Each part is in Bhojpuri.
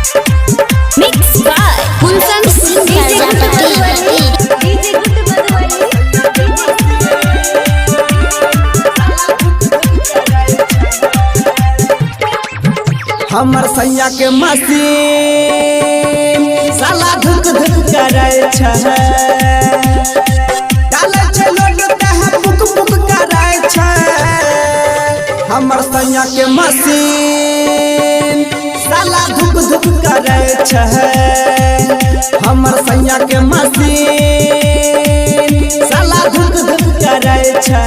Mixed by Kulsan Singh Prajapati. हमर सैया के मसीन साला धुक धुक करे छै, डाले छै लोग तह पुक पुक करे छै। हमर सैया के मसीन साला धुक धुक करे छै, हमर सैया के मसीन साला धुक धुक करे छै।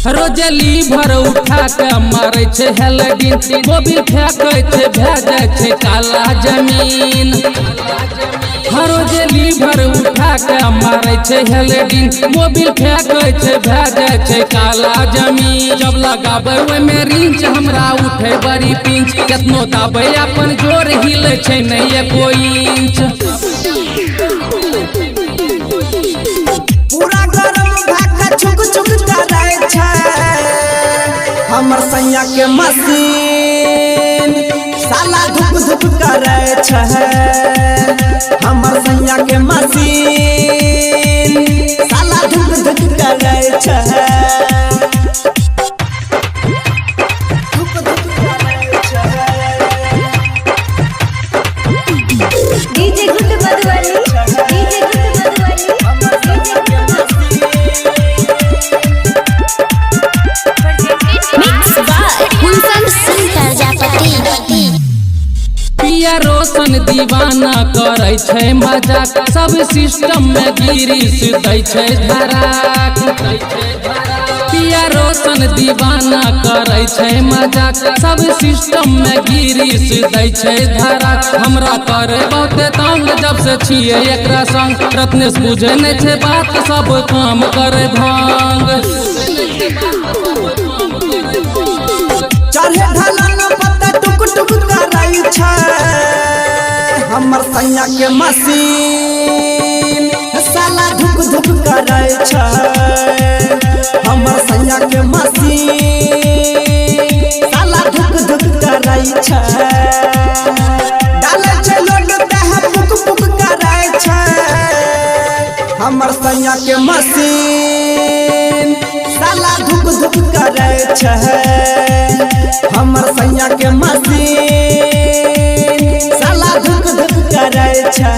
रोजली भर उठा के मारे छे हेलडिन, मोबिल फेंकै छे भेजे छे काला जमीन। रोजली भर उठा के मारे छे हेलडिन, मोबिल फेंकै छे भेजे छे काला जमीन। जब लगाबे ओय में रिंच हमरा उठे बड़ी पिंच, केतनो दाबे अपन जोर हिले छे नहीं एको इंच। पूरा गरम भाका छुक छुक करे छै, हमर सैया के मसीन साला धुक धुक करे छै। हमर सैया के मसीन साला धुक धुक करे छै। धुक धुक करे छै। DJ Good Madhwani, DJ Good Madhwani. Mixed by Kulsan Singh Prajapati. पिया रोशन दीवाना करे छे मजाक, सब सिस्टम में गिरीश दै छे धराक। पिया रोशन दीवाना करे छे मजाक, सब सिस्टम में गिरीश दै छे धराक। हमरा करे बहुते तंग जब से छिए एकरा संग, रत्नेश बुझे नहीं छे बात सब काम करे भांग। चढ़े ढलान पत्ता टुक टुक करे छै, हमर सैया के मसीन साला धुक धुक करे छै। हमर सैया के मसीन साला धुक धुक करे छै, डाले छै लोग तह पुक पुक करे छै। हमर सैया के मसीन साला धुक धुक करे छै, हमर सैया के मसीन साला धुक धुक करे छै।